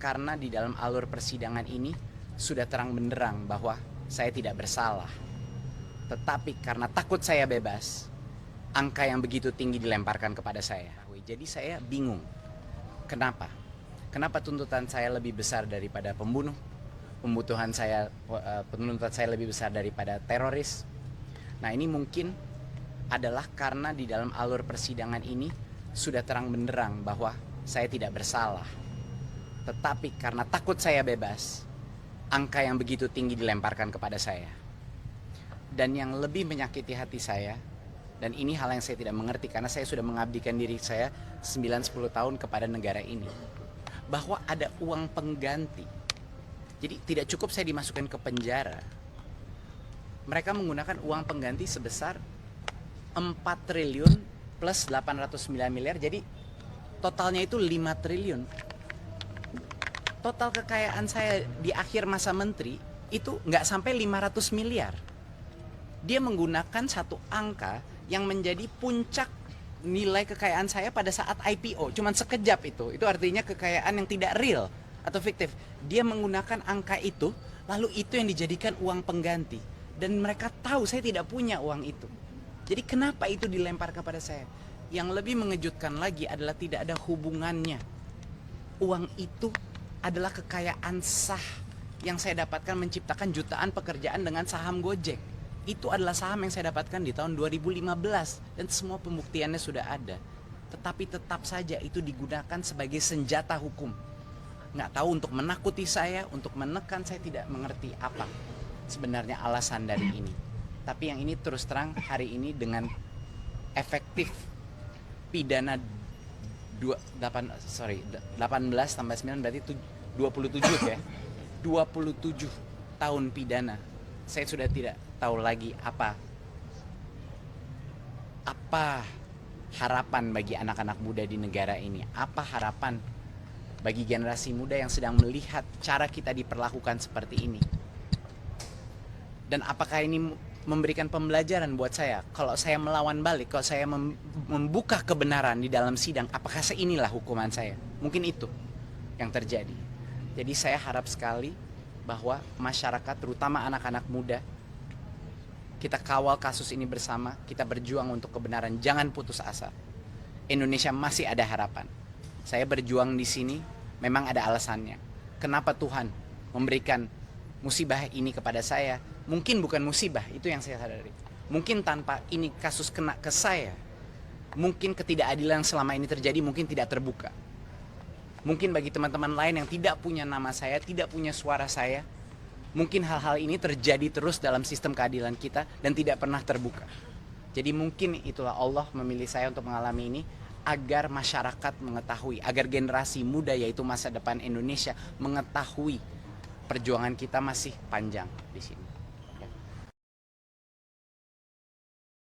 karena di dalam alur persidangan ini sudah terang benderang bahwa saya tidak bersalah. Tetapi karena takut saya bebas, angka yang begitu tinggi dilemparkan kepada saya. Jadi saya bingung. Kenapa? Kenapa tuntutan saya lebih besar daripada pembunuh? Tuntutan saya lebih besar daripada teroris? Nah, ini mungkin adalah karena di dalam alur persidangan ini sudah terang benderang bahwa saya tidak bersalah. Tetapi karena takut saya bebas, angka yang begitu tinggi dilemparkan kepada saya. Dan yang lebih menyakiti hati saya, dan ini hal yang saya tidak mengerti karena saya sudah mengabdikan diri saya 9-10 tahun kepada negara ini, bahwa ada uang pengganti. Jadi tidak cukup saya dimasukkan ke penjara. Mereka menggunakan uang pengganti sebesar 4 triliun plus 809 miliar, jadi totalnya itu 5 triliun. Total kekayaan saya di akhir masa menteri itu nggak sampai 500 miliar. Dia menggunakan satu angka yang menjadi puncak nilai kekayaan saya pada saat IPO. Cuman sekejap itu. Itu artinya kekayaan yang tidak real atau fiktif. Dia menggunakan angka itu, lalu itu yang dijadikan uang pengganti. Dan mereka tahu saya tidak punya uang itu. Jadi kenapa itu dilempar kepada saya? Yang lebih mengejutkan lagi adalah tidak ada hubungannya. Uang itu adalah kekayaan sah yang saya dapatkan menciptakan jutaan pekerjaan dengan saham Gojek. Itu adalah saham yang saya dapatkan di tahun 2015 dan semua pembuktiannya sudah ada. Tetapi tetap saja itu digunakan sebagai senjata hukum. Nggak tahu untuk menakuti saya, untuk menekan, saya tidak mengerti apa sebenarnya alasan dari ini. Tapi yang ini terus terang hari ini dengan efektif pidana 18 tambah 9 berarti 27 ya. 27 tahun pidana. Saya sudah tidak tahu lagi apa harapan bagi anak-anak muda di negara ini. Apa harapan bagi generasi muda yang sedang melihat cara kita diperlakukan seperti ini. Dan apakah ini memberikan pembelajaran buat saya? Kalau saya melawan balik, kalau saya membuka kebenaran di dalam sidang, apakah inilah hukuman saya? Mungkin itu yang terjadi. Jadi saya harap sekali bahwa masyarakat, terutama anak-anak muda, kita kawal kasus ini bersama, kita berjuang untuk kebenaran, jangan putus asa. Indonesia masih ada harapan. Saya berjuang di sini memang ada alasannya. Kenapa Tuhan memberikan musibah ini kepada saya? Mungkin bukan musibah, itu yang saya sadari. Mungkin tanpa ini kasus kena ke saya, mungkin ketidakadilan selama ini terjadi mungkin tidak terbuka. Mungkin bagi teman-teman lain yang tidak punya nama saya, tidak punya suara saya, mungkin hal-hal ini terjadi terus dalam sistem keadilan kita dan tidak pernah terbuka. Jadi mungkin itulah Allah memilih saya untuk mengalami ini agar masyarakat mengetahui, agar generasi muda yaitu masa depan Indonesia mengetahui perjuangan kita masih panjang di sini.